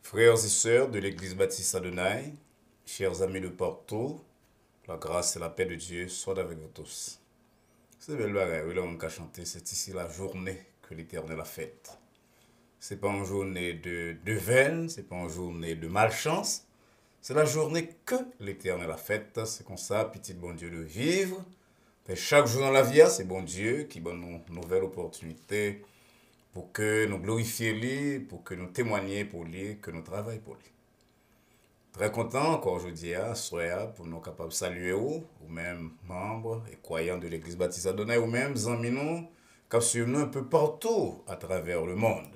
Frères et sœurs de l'Église baptiste Adonai, chers amis de partout, la grâce et la paix de Dieu soient avec vous tous. C'est belle bagaille, oui, là on a chanté, c'est ici la journée que l'Éternel a faite. C'est pas une journée de veine, c'est pas une journée de malchance, c'est la journée que l'Éternel a faite. C'est comme ça, petit bon Dieu, de vivre. Et chaque jour dans la vie, c'est bon Dieu qui donne une nouvelle opportunité pour que nous glorifions lui, pour que nous témoignions pour lui, que nous travaillions pour lui. Très content encore aujourd'hui, soir, pour nous capables de saluer ou même membres et croyants de l'Église baptiste Adonai, ou même amis nous, qui suivent nous un peu partout à travers le monde.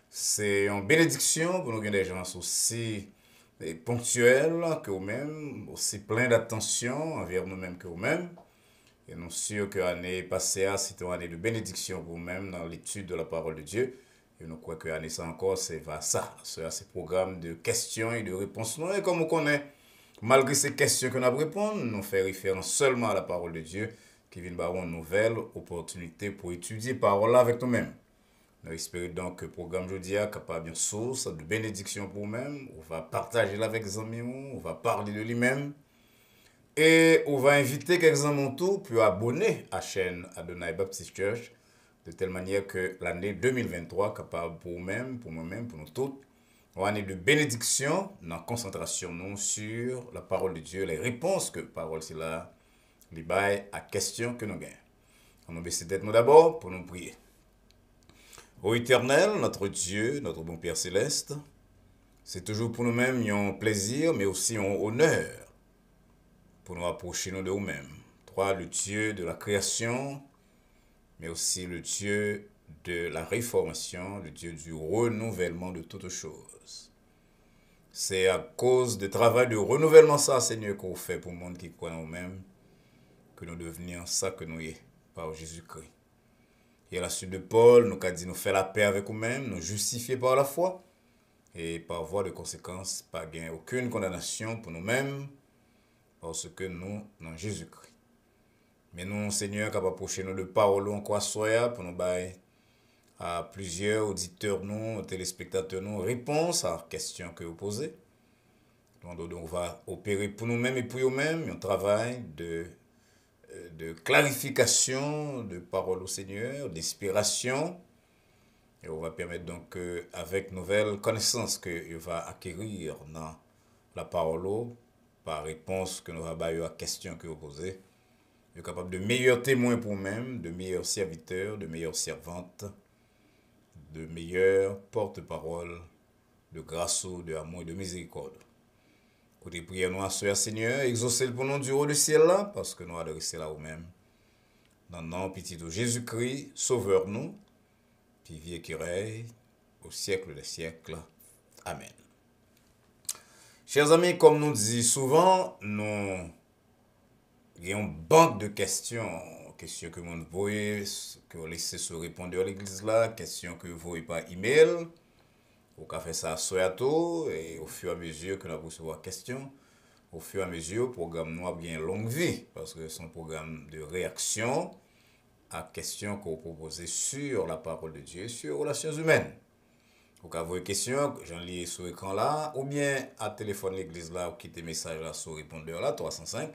C'est une bénédiction pour nous des gens aussi ponctuels que vous-mêmes, aussi pleins d'attention envers nous-mêmes que vous-mêmes. Et nous sommes sûrs que l'année passée, c'était une année de bénédiction pour vous-même dans l'étude de la parole de Dieu. Et nous croyons que l'année ça encore, c'est ça. C'est ce programme de questions et de réponses. Et comme on connaît, malgré ces questions que nous répondons, nous faisons référence seulement à la parole de Dieu qui vient de une nouvelle opportunité pour étudier la parole avec nous-mêmes. Nous espérons donc que le programme aujourd'hui est capable d'une source de bénédiction pour nous-mêmes. On va partager avec les amis, on va parler de lui-même. Et on va inviter quelques-uns mon tour pour abonner à la chaîne Adonai Baptist Church de telle manière que l'année 2023 capable pour vous-même, pour moi-même, pour nous tous, une année de bénédiction dans la concentration nous sur la parole de Dieu, les réponses que la parole c'est là, les bails à questions que nous gagnons. On va baisser tête nous d'abord pour nous prier. Ô Éternel, notre Dieu, notre bon Père Céleste, c'est toujours pour nous-mêmes un plaisir, mais aussi un honneur pour nous approcher nous de nous-mêmes. Toi, le Dieu de la création, mais aussi le Dieu de la réformation, le Dieu du renouvellement de toutes choses. C'est à cause du travail de renouvellement ça, Seigneur, qu'on fait pour le monde qui croit en nous-mêmes, que nous devenions ça que nous sommes par Jésus-Christ. Et à la suite de Paul, nous avons dit nous faire la paix avec nous-mêmes, nous justifier par la foi, et par voie de conséquence, pas gagner aucune condamnation pour nous-mêmes, parce que nous, dans Jésus-Christ. Mais nous, Seigneur, capable d'approcher nous de parole en quoi soit pour nous bailler à plusieurs auditeurs, nous, téléspectateurs, nous, réponse à la question que vous posez. Donc, on va opérer pour nous-mêmes et pour nous-mêmes un travail de clarification de parole au Seigneur, d'inspiration. Et on va permettre donc, avec nouvelles connaissances que va acquérir dans la parole, par réponse que nous avons à la question que vous posez, nous sommes capables de meilleurs témoins pour nous-mêmes, de meilleurs serviteurs, de meilleures servantes, de meilleurs porte-parole, de grâce, de amour et de miséricorde. Côté prière, nous assoyons Seigneur, exaucez pour nous du haut du ciel là, parce que nous adressons là nous-mêmes. Dans le nom petit de Jésus-Christ, sauveur-nous, qui vit et qui règne au siècle des siècles. Amen. Chers amis, comme nous dit souvent, nous avons une banque de questions que vous voyez, que vous laissez se répondre à l'église là, questions que vous voyez par email. Vous pouvez faire ça à tout et au fur et à mesure que nous recevons des questions, au fur et à mesure, le programme nous a bien longue vie parce que c'est un programme de réaction à questions que vous proposez sur la parole de Dieu, sur les relations humaines. Vous pouvez avoir des questions, j'en lis sur l'écran là, ou bien à téléphone l'église là, ou quitter message là sur répondeur là, 305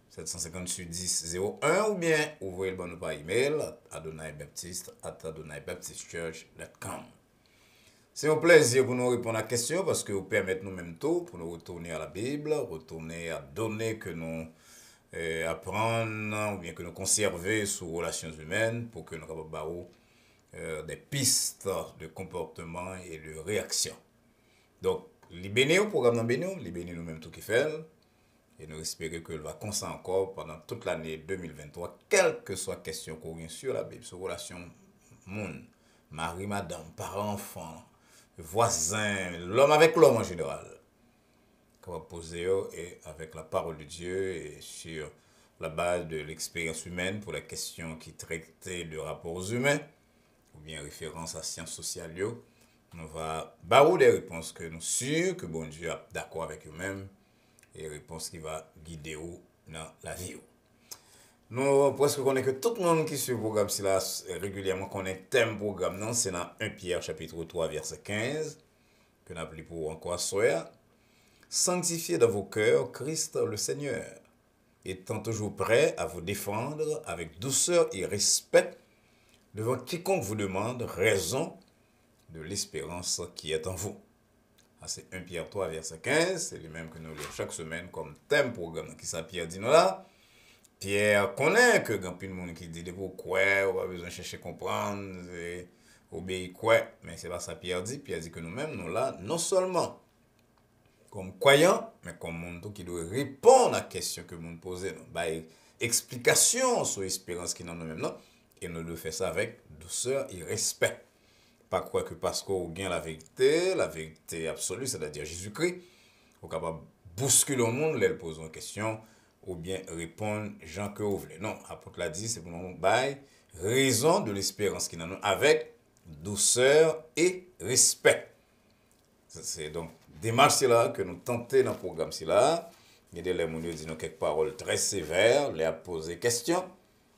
758 10 01, ou bien ouvrez le bon par email à adonaibaptiste@adonaibaptistchurch.com. C'est un plaisir pour nous répondre à la question parce que vous permettez nous-mêmes tout pour nous retourner à la Bible, retourner à données que nous apprenons ou bien que nous conservons sur les relations humaines pour que nous puissions des pistes de comportement et de réaction. Donc, les bénis au programme dans bénis, les bénis nous-mêmes tout qui fait. Et nous espérons que va comme ça encore pendant toute l'année 2023, quelle que soit la question qu'on vient sur la Bible, sur la relation monde, mari, madame, parents, enfants, voisins, l'homme avec l'homme en général. Qu'on va poser et avec la parole de Dieu et sur la base de l'expérience humaine pour les questions qui traitaient de rapports humains ou bien référence à sciences sociales. On va barrer des réponses que nous sommes sûrs que bon Dieu est d'accord avec eux-mêmes et réponses qui va guider vous dans la vie. Nous presque connaissons que tout le monde qui suit le programme si là régulièrement connaît thème programme non c'est dans 1 Pierre chapitre 3 verset 15 que nous appelons pour encore soir. Sanctifiez dans vos cœurs Christ le Seigneur, étant toujours prêt à vous défendre avec douceur et respect devant quiconque vous demande raison de l'espérance qui est en vous. C'est 1 Pierre 3, verset 15, c'est le même que nous lisons chaque semaine comme thème programme. Qui ça, Pierre dit nous là? Pierre connaît que quand il y a des gens qui disent pourquoi, on a besoin de chercher à comprendre, obéir quoi, mais c'est pas ça Pierre dit. Pierre dit que nous-mêmes, nous là, non seulement comme croyants, mais comme monde qui doit répondre à la question que nous posons, explication sur l'espérance qui est dans nous-mêmes, non? Et nous devons faire ça avec douceur et respect. Pas quoi que parce qu'on gagne la vérité absolue, c'est-à-dire Jésus-Christ, on est capable de bousculer le monde, leur poser une question, ou bien répondre Jean que vous voulez. Non, l'apôtre l'a dit, c'est pour nous bailler raison de l'espérance qui est dans nous, avec douceur et respect. C'est donc démarche là que nous tentons dans le programme là. Il y a des gens qui disent quelques paroles très sévères, les a posé questions,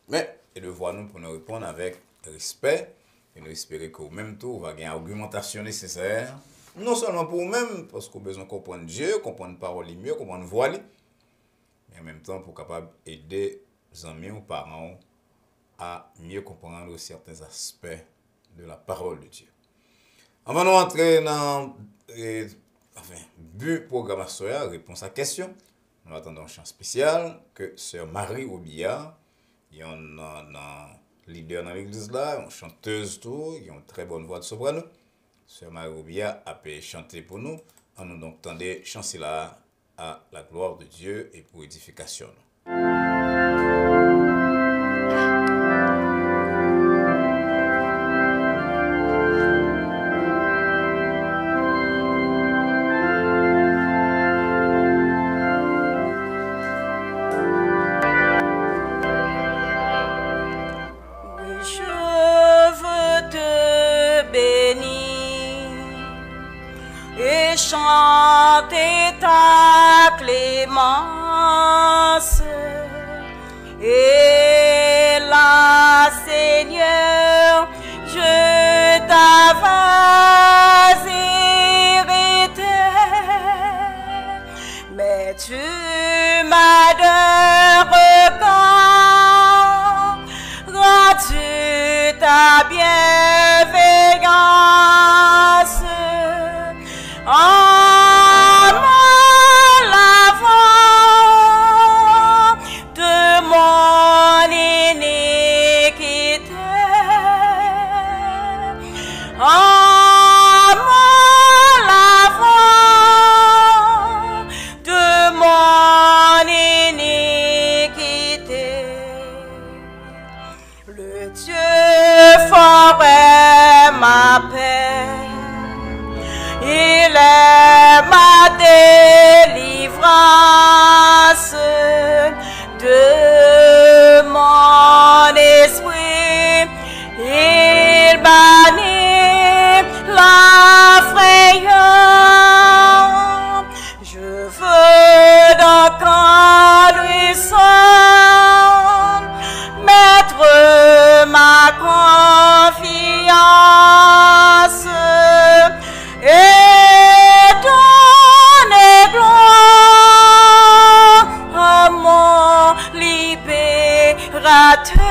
mais et de voir nous pour nous répondre avec respect. Et nous espérons qu'au même tour, on va gagner une argumentation nécessaire, non seulement pour nous-mêmes, parce qu'on a besoin de comprendre Dieu, comprendre parole mieux, comprendre voix, mais en même temps pour capable aider les amis ou parents à mieux comprendre certains aspects de la parole de Dieu. Avant de rentrer dans le but programmation, réponse à la question, nous attendons un chant spécial que Sœur Marie Obia, il y en a leader dans l'église là, une chanteuse tout, qui a une très bonne voix de soprano. Sœur Marie Obia a pu chanter pour nous. On nous donc tendez chanter là à la gloire de Dieu et pour édification. Chanter ta clémence et la Seigneur, je t'avais hérité, mais tu m'as de regard, rends-tu ta bienveillance. Le Dieu fort est ma paix, il est ma délivrance de mon esprit, il bannit la frayeur. Je veux donc en lui seul mettre ma confiance et donner gloire à mon libérateur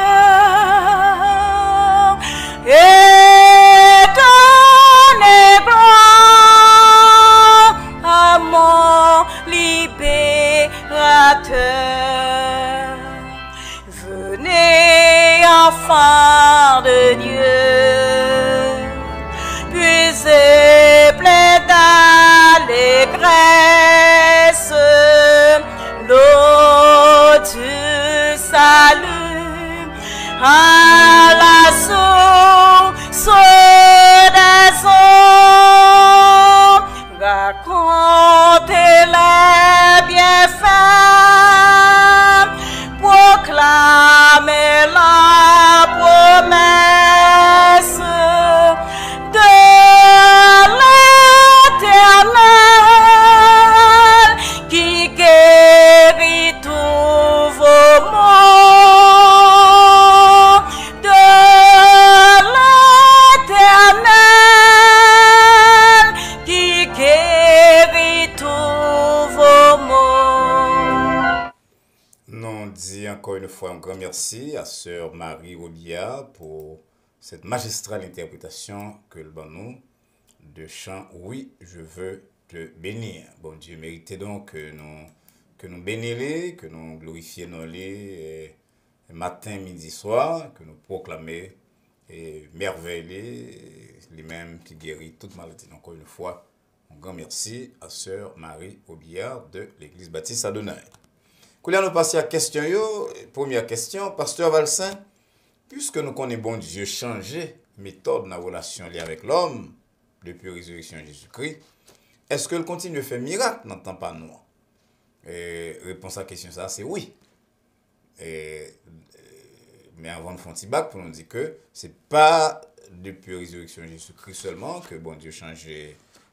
et donner gloire à mon libérateur. Venez, enfants de Dieu, puisez plein d'allégresse l'eau du salut à la source des eaux. Racontez les bienfaits, proclamez la promesse de l'Éternel qui guérit tous vos maux. Marie Robillard pour cette magistrale interprétation que le bon nous de chant Oui, je veux te bénir. Bon Dieu, méritez donc que nous bénissions, que nous glorifions nos lits matin, midi, soir, que nous proclamons et merveilleux, lui-même qui guérit toute maladie. Encore une fois, un grand merci à sœur Marie Robillard de l'église baptiste Adonai. Quand nous passons à la question, première question, pasteur Valsin, puisque nous connaissons bon Dieu changer méthode dans la relation avec l'homme depuis la résurrection de Jésus-Christ, est-ce que le continue de faire miracle dans le temps pas nous? Réponse à la question, ça, c'est oui. Mais avant de faire un petit bac, pour nous dire que ce n'est pas depuis la résurrection de Jésus-Christ seulement que bon Dieu change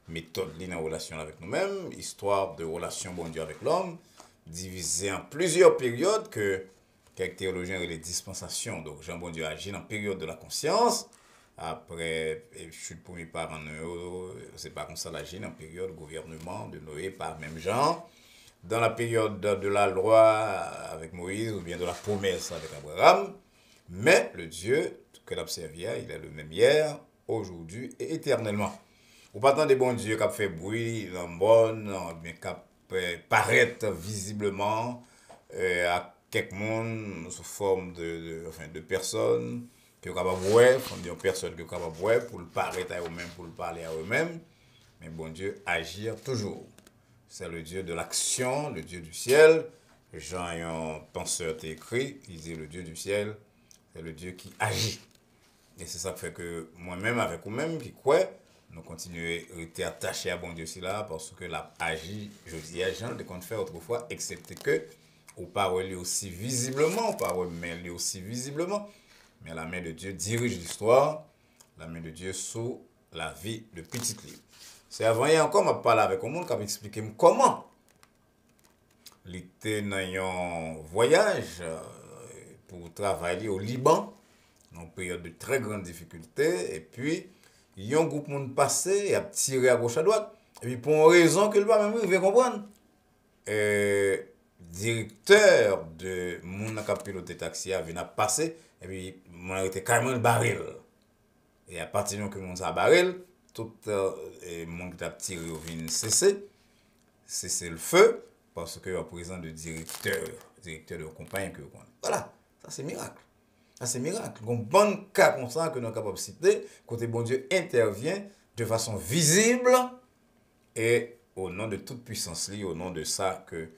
méthode dans la relation avec nous-mêmes, histoire de relation bon Dieu avec l'homme, divisée en plusieurs périodes que quelques théologiens les dispensations. Donc, Jean bon Dieu agit dans la période de la conscience. Après, je suis le premier parent, c'est pas comme ça l'agit dans la période gouvernement de Noé par même Jean. Dans la période de la loi avec Moïse ou bien de la promesse avec Abraham. Mais le Dieu que l'observia, il est le même hier, aujourd'hui et éternellement. Ou pas tant des bons dieux qui ont fait bruit, bonne, bien qui paraître visiblement à quelques monde sous forme de personnes qui sont capables de voir, des personnes qui sont capables de voir pour le paraître à eux-mêmes, pour le parler à eux-mêmes. Mais bon Dieu agir toujours. C'est le Dieu de l'action, le Dieu du ciel. Jean, un penseur, t'a écrit, il dit le Dieu du ciel, c'est le Dieu qui agit. Et c'est ça qui fait que moi-même, avec vous-même, qui croit, nous continuons à être attachés à bon Dieu là parce que l'a agi, je dis à Jean, de qu'on fait autrefois, excepté que, ou parole aussi visiblement, ou parole mais aussi visiblement, mais la main de Dieu dirige l'histoire, la main de Dieu sous la vie de petite livre. C'est avant hier encore, je parlé avec un monde qui m'a expliqué comment il était dans un voyage pour travailler au Liban, dans une période de très grande difficulté, et puis, il y a un groupe de monde passé, il a tiré à gauche à droite, et puis pour une raison que le pas même il comprendre. Directeur de mon qui a piloté taxi a venu passer, et puis, mon a été carrément le baril. Et à partir du moment que mon a baril, tout le monde qui a tiré vient cesser le feu, parce que le président de directeur de compagnie que vous connaissez. Voilà, ça c'est miracle. Ça c'est miracle. Un bon cas comme ça que nous sommes capables de citer, côté bon Dieu intervient de façon visible et au nom de toute puissance, au nom de ça que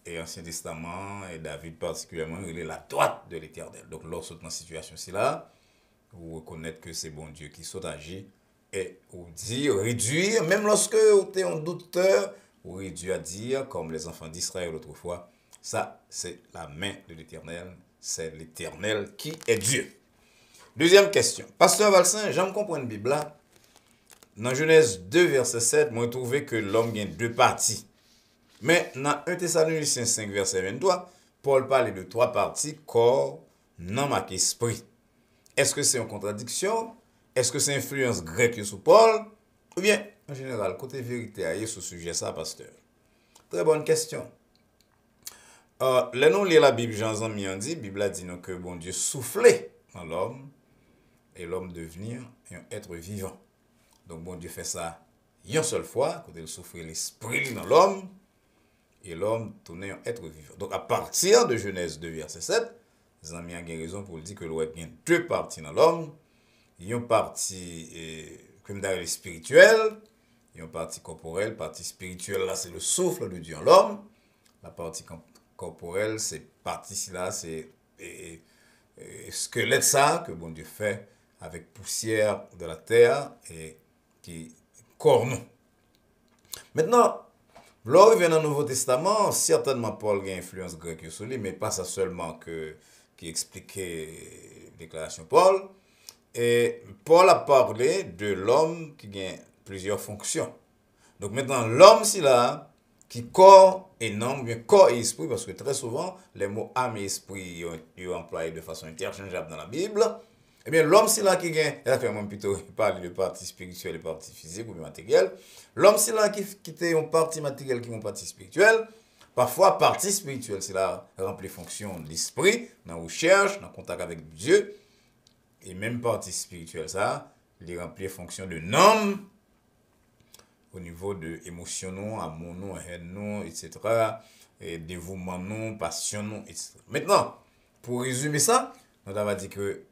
l'Ancien Testament et David particulièrement, il est la droite de l'Éternel. Donc lorsque dans cette situation-ci là, vous reconnaître que c'est bon Dieu qui saute agir et vous dire, réduire, même lorsque vous êtes un douteur, vous réduire à dire, comme les enfants d'Israël autrefois, ça c'est la main de l'Éternel, c'est l'Éternel qui est Dieu. Deuxième question. Pasteur Valsin, j'aime comprendre la Bible là. Dans Genèse 2, verset 7, moi, je trouve que l'homme a deux parties. Mais dans 1 Thessaloniciens 5, verset 23, Paul parle de trois parties, corps, non marqué esprit. Est-ce que c'est une contradiction? Est-ce que c'est une influence grecque sur Paul? Ou bien, en général, côté vérité, il y a ce sujet, ça, pasteur. Très bonne question. Là, nous lisons la Bible, Jean-Zan dit, la Bible a dit que bon Dieu soufflait dans l'homme et l'homme devenir un être vivant. Donc, bon Dieu fait ça une seule fois, quand il souffle l'esprit dans l'homme et l'homme tournait un être vivant. Donc, à partir de Genèse 2, verset 7, les amis ont raison pour dire que l'homme a deux parties dans l'homme. Il y a une partie comme dans le spirituel, il y a une partie corporelle. La partie spirituelle, là, c'est le souffle de Dieu en l'homme. La partie corporelle, c'est partie-là, c'est squelette ça que bon Dieu fait avec poussière de la terre et qui corne. Maintenant, lorsqu'il vient dans le Nouveau Testament, certainement Paul a une influence grecque sur lui, mais pas ça seulement qui expliquait la déclaration de Paul. Et Paul a parlé de l'homme qui a plusieurs fonctions. Donc maintenant, l'homme, c'est là, qui corps et non, bien corps et esprit, parce que très souvent, les mots âme et esprit sont employés de façon interchangeable dans la Bible. Eh bien, l'homme, c'est là qui gagne, elle a fait même plutôt parler de partie spirituelle et partie physique ou matérielle. L'homme, c'est là qui a une partie matérielle qui est une partie spirituelle. Parfois, partie spirituelle, c'est la remplie fonction de l'esprit, dans la recherche, dans le contact avec Dieu. Et même partie spirituelle, ça, il remplit fonction de l'homme au niveau de émotion, amour, haine, etc. Et dévouement, passion, etc. Maintenant, pour résumer ça, on va dire que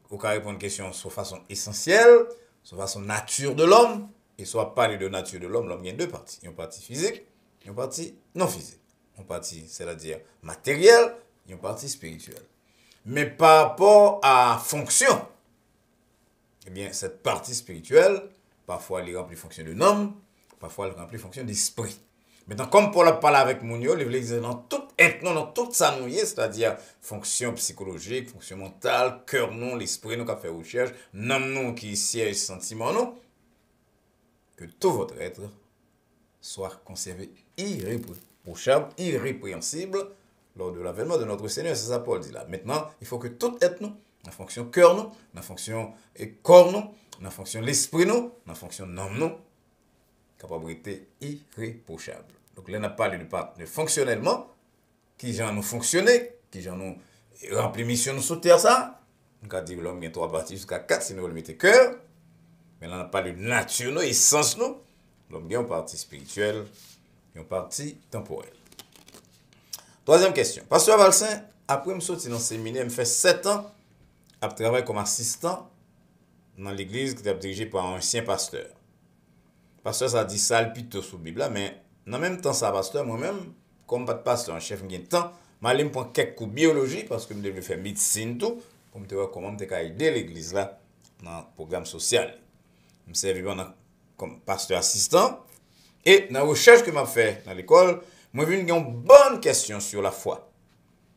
on va répondre à une question sur façon essentielle, sur façon nature de l'homme, et soit parler de nature de l'homme, l'homme il y a deux parties. Il y a une partie physique, il y a une partie non physique. Une partie, c'est-à-dire matérielle, et une partie spirituelle. Mais par rapport à fonction, eh bien, cette partie spirituelle, parfois elle remplit fonction de l'homme, parfois elle remplit fonction d'esprit. Maintenant, comme Paul a parlé avec Mounio, il veut dire dans tout être, dans tout ça nous c'est-à-dire fonction psychologique, fonction mentale, cœur non, l'esprit nous qui fait recherche, l'âme non qui siège, sentiment non, que tout votre être soit conservé irréprochable, irrépréhensible lors de l'avènement de notre Seigneur. C'est ça Paul dit là. Maintenant, il faut que tout être nous, la fonction cœur nous, la fonction corps nous, la fonction l'esprit nous, la fonction âme nous, capacité irréprochable. Donc là, on a parlé de fonctionnellement, qui j'en nous fonctionner, qui j'en nous rempli mission nous sous terre ça. On a dit que l'homme a 3 parties jusqu'à 4, sinon on le mettait cœur. Mais là, on a parlé de nature, nous, essence nous. L'homme a une partie spirituelle, une partie temporelle. Troisième question. Pasteur Valsin, après me sortir dans le séminaire, me fait 7 ans à travailler comme assistant dans l'église qui était dirigée par un ancien pasteur. Pasteur, ça dit ça plutôt sous la Bible, mais en même temps, ça, pasteur, moi-même, comme pas de pasteur, un chef, j'ai temps, je vais prendre quelques cours de biologie parce que je devais faire médecine tout, pour me voir comment je peux aider l'église là dans le programme social. Je me servis comme pasteur assistant. Et dans la recherche que je fait dans l'école, je suis venu une bonne question sur la foi.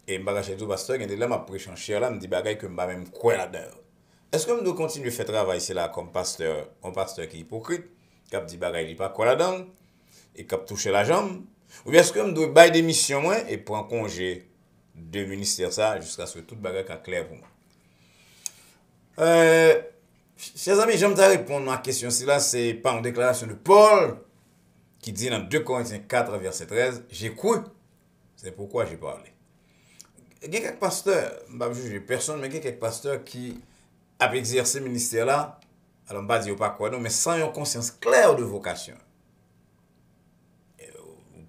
Et je me suis dit, pasteur, il y a des là, je prêche en chair là, je me dis que je ne même quoi là-dedans. Est-ce que je dois continuer à faire travail ici là comme pasteur, un pasteur qui est hypocrite, qui a dit que je ne pas quoi là-dedans, et qui a touché la jambe? Ou bien est-ce que je dois bailler des missions moi, et prendre congé de ministère ça jusqu'à ce que tout le bagage soit clair pour moi? Chers amis, j'aime répondre à la question. Là, c'est par une déclaration de Paul qui dit dans 2 Corinthiens 4, verset 13, j'ai cru, c'est pourquoi j'ai parlé. Il y a quelques pasteurs, je ne vais pas juger personne, mais il y a quelques pasteurs qui ont exercé ce ministère-là, alors je ne vais pas dire pas quoi, non, mais sans une conscience claire de vocation.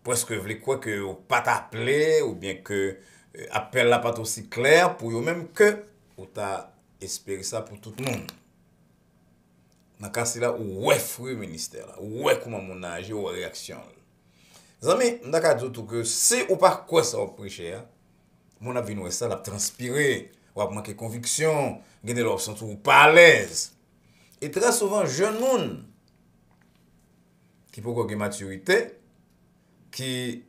Presque vous voulez quoi que vous pas t'appeler, ou bien que l'appel là pas aussi clair pour vous même que vous t'a espéré ça pour tout le monde. Dans le cas là, ouais fruit ministère là, ouais comment mon âge ou réaction. Les amis, on a dit tout que si ou pas quoi ça vous prêcher, mon avis nous ça la transpirer, ou manquer conviction, gagner l'option ou pas à l'aise. Et très souvent jeune monde qui peut avoir maturité, qui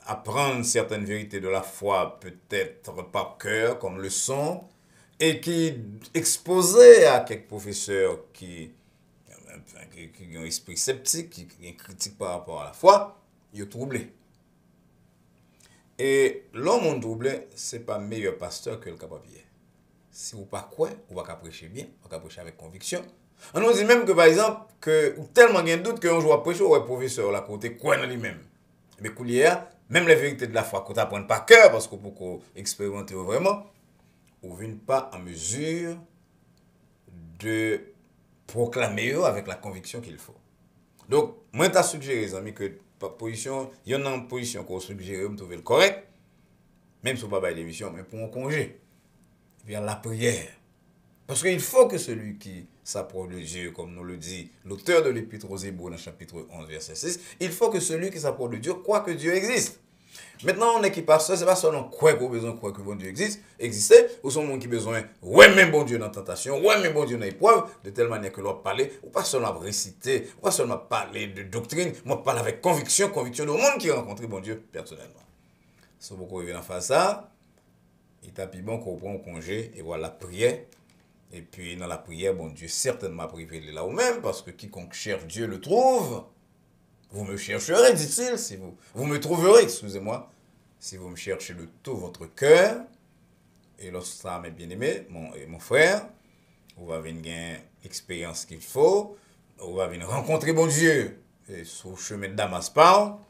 apprennent certaines vérités de la foi peut-être par cœur comme leçon, et qui exposé à quelques professeurs qui ont un esprit sceptique, qui ont une critique par rapport à la foi, ils sont troublés. Et l'homme troublé, ce n'est pas meilleur pasteur que le capable. Si vous ne pas quoi, vous ne pouvez pas prêcher bien, vous ne pouvez pas prêcher avec conviction. On nous dit même que, par exemple, que tellement il y a un doute qu'un jour prêcher, ou un professeur là côté quoi dans lui-même. Mais coulière, même les vérités de la foi, qu'on t'apprend par cœur, parce que pour expérimenter vraiment, vous ne venez pas en mesure de proclamer avec la conviction qu'il faut. Donc, moi, je suggéré, les amis, que position, il y en a une position qu'on suggère, vous trouvez le correct, même si vous n'avez pas d'émission, mais pour un congé, vers la prière. Parce qu'il faut que celui qui s'approche de Dieu, comme nous le dit l'auteur de l'Épître aux Hébreux, dans le chapitre 11, verset 6, il faut que celui qui s'approche de Dieu croit que Dieu existe. Maintenant, on est qui passe, ce n'est pas seulement quoi qu'on a besoin de croire que bon Dieu existe, ou son monde qui a besoin, ouais, même bon Dieu dans la tentation, ouais, même bon Dieu dans l'épreuve, de telle manière que l'on parler, ou pas seulement réciter, ou pas seulement parler de doctrine, moi parler avec conviction de monde qui a rencontré bon Dieu personnellement. Si vous pouvez en faire ça, il tapit bon qu'on prend un congé, et voilà la prière. Et puis dans la prière, bon Dieu certainement privé là ou même, parce que quiconque cherche Dieu le trouve. Vous me chercherez, dit-il, si vous me trouverez, excusez-moi, si vous me cherchez de tout votre cœur. Et lorsque ça, mes bien-aimés, mon frère, vous avez une expérience qu'il faut, vous avez rencontrer bon Dieu sur le chemin de Damas par,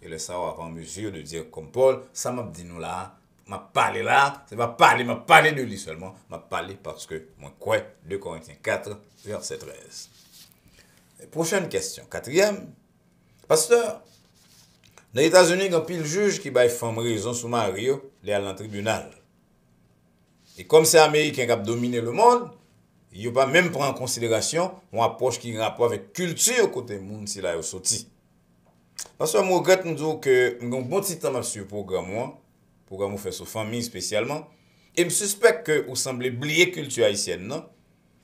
et le savoir en mesure de dire comme Paul, ça m'a dit nous là, m'a parlé là, c'est pas parler, m'a parlé de lui seulement, m'a parlé parce que moi quoi, 2 Corinthiens 4, verset 13. Prochaine question, quatrième. Pasteur, dans les États-Unis, il y a un pile juge qui va faire raison sur Mario, il est à le tribunal. Et comme c'est Américain qui a dominé le monde, il ne pas même prendre en considération une approche qui a rapport avec culture côté monde si là est sorti. Parce que moi, je regrette nous dire que nous avons un bon petit temps sur le programme fait sur famille spécialement, et je suspecte que vous semblez oublier la culture haïtienne, non?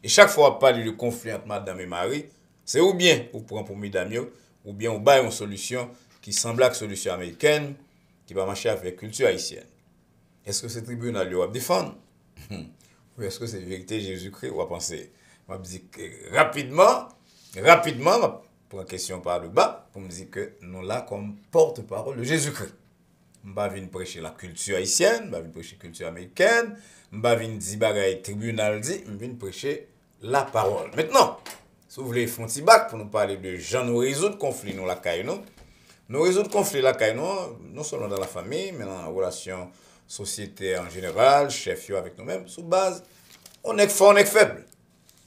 Et chaque fois qu'on parle de conflit entre madame et mari, c'est ou bien vous prenez pour mesdames, ou bien vous baillez une solution qui semble être une solution américaine, qui va marcher avec la culture haïtienne. Est-ce que ce tribunal va défendre? Ou est-ce que c'est vérité Jésus-Christ? Ou à penser? Je me dis que rapidement, je prends question par le bas pour me dire que nous là comme porte-parole de Jésus-Christ. Je ne vais pas venir prêcher la culture haïtienne, je ne vais pas venir prêcher la culture américaine, je ne vais pas venir dire bagaille tribunal dit, je vais venir prêcher la parole. Maintenant, si vous voulez faire un petit bac pour nous parler de gens nous résoudre conflit nous la caille nous résoudre conflit la caille non seulement dans la famille, mais dans la relation société en général, chef avec nous-mêmes, sous base, on est fort, on est faible.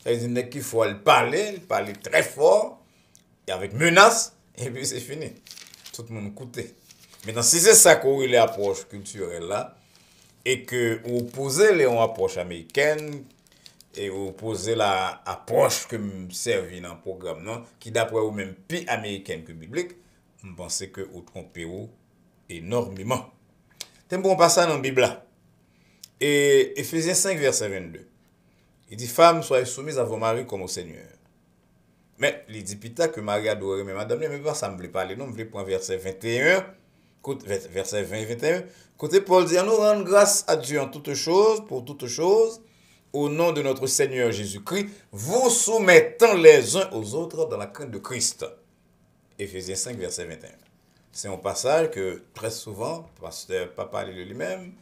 C'est-à-dire qu'il faut parler très fort, et avec menace, et puis c'est fini. Tout le monde écoute. Maintenant, si c'est ça qu'on est l'approche culturelle là, et que vous opposez les approches américaines, et vous opposez l'approche que me servi dans le programme, non, qui d'après vous même plus américaine que biblique, je pense que vous trompez énormément. C'est un bon passage dans la Bible là. Et Ephésiens 5, verset 22. Il dit, femmes, soyez soumises à vos maris comme au Seigneur. Mais il dit pita que Marie adorait mais madame, mais pas ça me voulait parler, non, je voulais prendre verset 21, verset 20 et 21. Côté Paul dit, nous rendre grâce à Dieu en toutes choses, pour toutes choses, au nom de notre Seigneur Jésus-Christ, vous soumettant les uns aux autres dans la crainte de Christ. Ephésiens 5, verset 21. C'est un passage que très souvent, le pasteur n'a pas parlé de lui-même,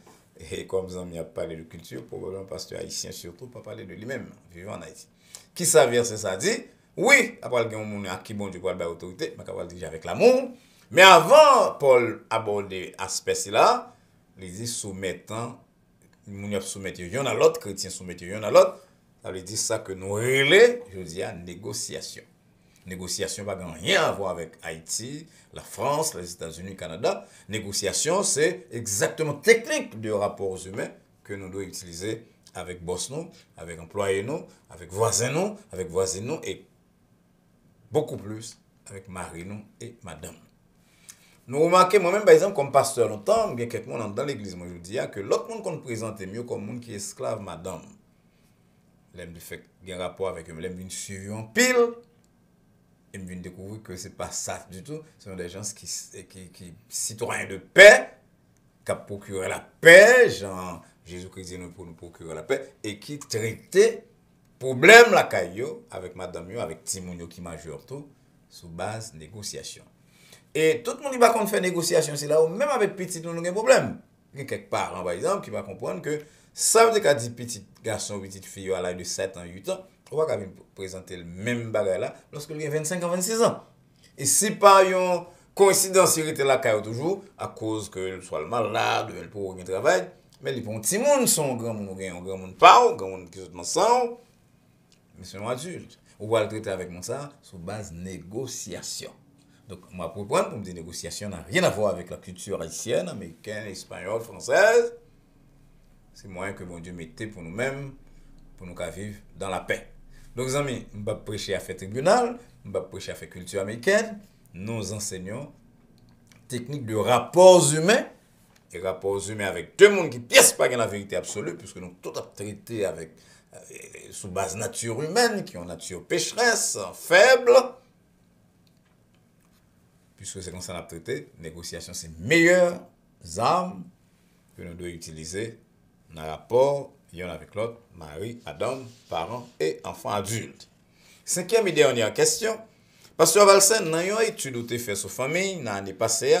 et comme Zami a parlé de culture, probablement le pasteur haïtien surtout, pas parlé de lui-même, vivant en Haïti. Qui ça verset ça dit? Oui, après il y a un monde qui bon Dieu pour la autorité, mais il dit avec l'amour. Mais avant Paul aborder aspect là, il dit soumettant, il soumettre yon à l'autre, chrétien soumettre yon à l'autre, ça veut dire ça que nous relais, je dis à négociation. Négociation n'a rien à voir avec Haïti, la France, les États-Unis, le Canada. Négociation, c'est exactement technique de rapports humains que nous devons utiliser avec boss nous, avec employés nous, avec voisins nous, avec voisines nous et beaucoup plus avec mari nous et madame. Nous remarquons, moi-même, par exemple, comme pasteur longtemps, il y a quelqu'un dans l'église, moi je dis que l'autre monde qu'on présente mieux comme monde qui est esclave madame. L'aime de fait un rapport avec eux, l'aime une suivre en pile. Et je viens de découvrir que ce n'est pas ça du tout. Ce sont des gens qui citoyens de paix, qui procurent la paix, genre Jésus-Christ dit nous pour nous procurer la paix, et qui traitent problème la caillou avec madame, avec Timounio qui majeur tout, sous base négociation. Et tout le monde qui va faire négociation, c'est là où même avec petit, nous avons un problème. Il y a quelques parents, par exemple, qui vont comprendre que ça veut dire qu'à 10 petits garçons ou petites filles à l'âge de 7 ans, 8 ans, on va présenter le même bagage là lorsque il y a 25 ans, 26 ans. Et si par une coïncidence, il était là toujours, à cause que soit le malade, le pauvre qui travaille, mais les petits monde sont grand monde, un grand monde pas, grand monde qui sont ensemble, mais c'est un adulte. On va le traiter avec moi ça sur base négociation. Donc, moi, pour prendre, pour me dire négociation n'a rien à voir avec la culture haïtienne, américaine, espagnole, française. C'est moyen que mon Dieu mettait pour nous-mêmes, pour nous vivre dans la paix. Donc, les amis, je ne vais pas prêcher à faire tribunal, je ne vais pas prêcher à faire culture américaine. Nous enseignons technique de rapports humains, et rapports humains avec deux mondes qui ne piècent pas la vérité absolue, puisque nous tout a traité avec, sous base nature humaine, qui ont nature pécheresse, faible. Puisque c'est comme ça qu'on a traité, négociation, c'est meilleures armes que nous devons utiliser dans le rapport l'un avec l'autre, mari, madame, parents et enfants adultes. Cinquième et dernière question. Pasteur Valsen, dans une étude où tu fait sur famille, dans l'année passée,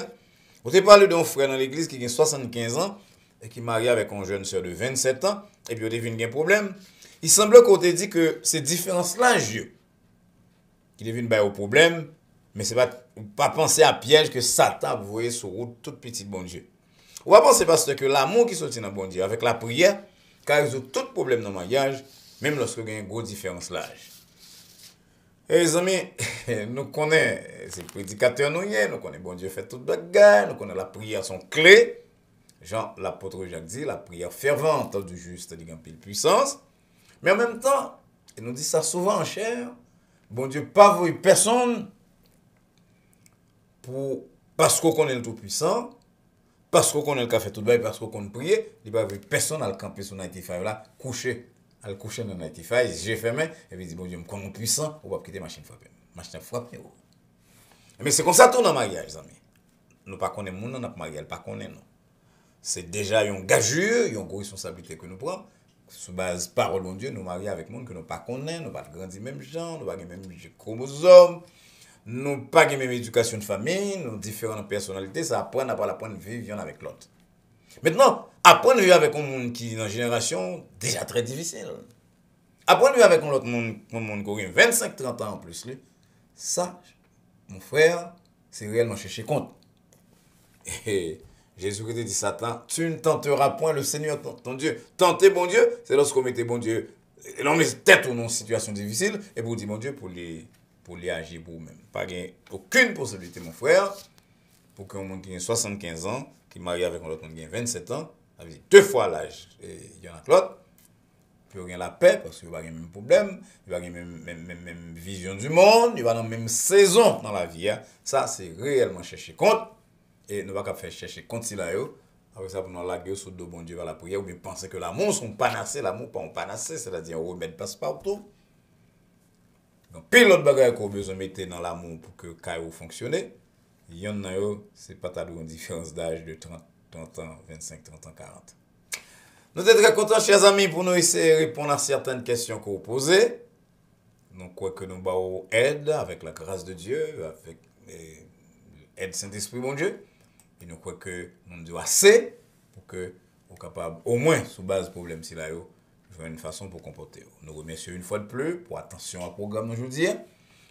vous avez parlé d'un frère dans l'église qui a 75 ans et qui est marié avec une jeune soeur de 27 ans, et puis il devine un problème. Il semble qu'on te dit que ces différences-là, qui deviennent au problème Mais c'est pas penser à piège que Satan vous voyez sur route toute petite bon Dieu. Ou pas penser parce que l'amour qui sortit dans bon Dieu avec la prière, car résout tout problème dans le mariage, même lorsque il y a une grosse différence l'âge. Et les amis, nous connaissons, ces prédicateurs nous connaissons bon Dieu fait toute bagarre, nous connaissons la prière son clé. Jean, l'apôtre Jacques dit, la prière fervente du juste dit en pile puissance. Mais en même temps, il nous dit ça souvent, cher, bon Dieu pas voulu personne parce qu'on connaît le Tout-Puissant, parce qu'on connaît le café tout bail, parce qu'on connaît prier, il va voulu personne à le camper sur 95 là, coucher. Elle couche dans 95, j'ai fermé, et puis dit, bon Dieu, je suis puissant, on va quitter machine frappe. Machine frappe, mais c'est comme ça tout dans le mariage, les amis. Nous ne connaissons pas dans notre mariage, pas connaissons. C'est déjà une gageure, une grosse responsabilité que nous prenons. Sous base parole de Dieu, nous marions avec monde que nous ne connaissons pas, nous pas grandir même gens, nous pas même chromosomes, nous pas même éducation de famille, nous différentes personnalités, ça apprend à pas apprendre à vivre avec l'autre. Maintenant, apprendre à vivre avec un monde qui est dans une génération déjà très difficile. Apprendre à vivre avec un autre monde qui a 25-30 ans en plus, ça, mon frère, c'est réellement chercher compte. Et Jésus-Christ dit Satan, tu ne tenteras point le Seigneur ton Dieu. Tenter bon Dieu, c'est lorsqu'on mettait bon Dieu, l'on met tête ou non situation difficile, et pour dire bon Dieu, pour les agir pour vous-même. Pas aucune possibilité, mon frère, pour qu'un monde qui a 75 ans, qui est marié avec un autre monde qui a 27 ans, avec 2 fois l'âge, il y en a l'autre, puis il y a la paix, parce qu'il n'y a pas le même problème, il n'y a pas la même vision du monde, il n'y a pas la même saison dans la vie. Hein. Ça, c'est réellement chercher compte. Et nous ne pouvons pas faire chercher compte si là, avec ça, pour nous laguer sur le bon Dieu vers la prière, ou bien penser que l'amour, c'est un panacée, l'amour, pas un panacée, c'est-à-dire un remède passe-partout. Donc, pile l'autre bagage qu'on a besoin de mettre dans l'amour pour que Caillou fonctionne, il y en a, c'est pas une différence d'âge de 30 ans, 25, 30 ans, 40. Nous sommes très contents, chers amis, pour nous essayer de répondre à certaines questions que vous posez. Nous croyons que nous avons aide avec la grâce de Dieu, avec l'aide Saint-Esprit, mon Dieu. Et nous croyons que nous devons assez pour que nous soyons capables, au moins, sous base du problème, si là, de faire une façon pour comporter. Nous remercions une fois de plus pour attention au programme d'aujourd'hui.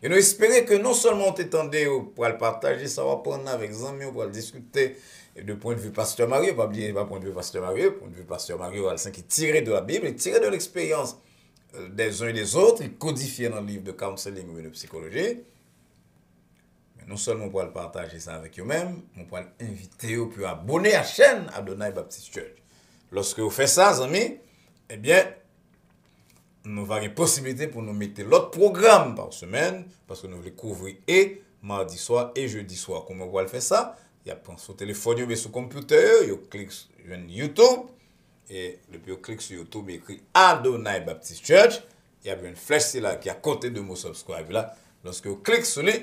Et nous espérons que non seulement on t'étendait pour le partager, ça va prendre avec les amis, pour le discuter de point de vue pasteur Mario, pas oublier pas point de vue pasteur Mario, point de vue pasteur Mario, qui est tiré de la Bible, il tiré de l'expérience des uns et des autres, il codifié dans le livre de counseling ou de psychologie. Mais non seulement pour le partager ça avec eux-mêmes, on peut l'inviter ou puis abonner à la chaîne Adonai Baptist Church. Lorsque vous faites ça, amis, eh bien, nous avons une possibilité pour nous mettre l'autre programme par semaine, parce que nous voulons couvrir et mardi soir et jeudi soir. Comment on va faire ça? Il y a sur téléphone ou sur computer, il clique sur YouTube, et depuis on clique sur YouTube, il écrit Adonai Baptist Church. Il y a une flèche là qui est à côté de mon subscribe là. Lorsque vous cliquez sur lui,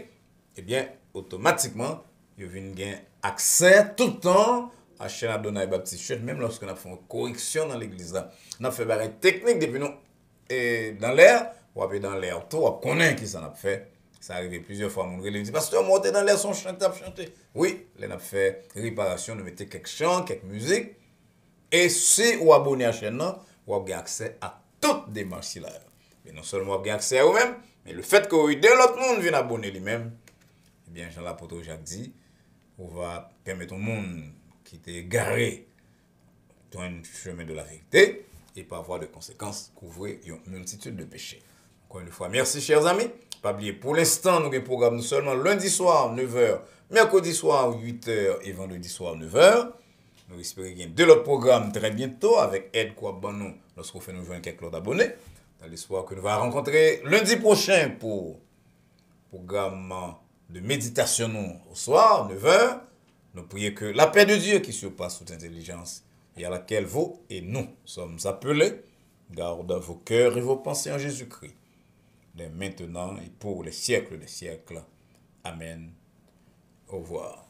eh bien, automatiquement, vous venez gagner accès tout le temps à la chaîne Adonai Baptist Church, même lorsque nous fait une correction dans l'église là. On a fait des techniques depuis nous. Et dans l'air, ou après dans l'air, tout, on connaît qui ça a fait. Ça arrive plusieurs fois, mon relève dit, pasteur, monter dans l'air, son chanter. Oui, on a fait réparation, nous mettons quelques chants, quelques musiques. Et si vous abonnez à la chaîne, vous avez accès à toutes les démarches là. Mais non seulement vous avez accès à vous-même, mais le fait que vous aidez l'autre monde vienne abonner lui-même, eh bien, Jean l'apôtre Jacques dit, on va permettre au monde qui est égaré dans un chemin de la vérité, et pas avoir de conséquences, couvrir une multitude de péchés. Encore une fois, merci chers amis. Pas oublier, pour l'instant, nous avons un programme seulement lundi soir 9h, mercredi soir 8h et vendredi soir 9h. Nous espérons qu'il y ait de l'autre programme très bientôt avec aide quoi bon nous lorsqu'on fait nous joindre quelques autres abonnés. Dans l'espoir que nous allons rencontrer lundi prochain pour programme de méditation au soir 9h. Nous prions que la paix de Dieu qui surpasse toute intelligence et à laquelle vous et nous sommes appelés, garde vos cœurs et vos pensées en Jésus-Christ, dès maintenant et pour les siècles des siècles. Amen. Au revoir.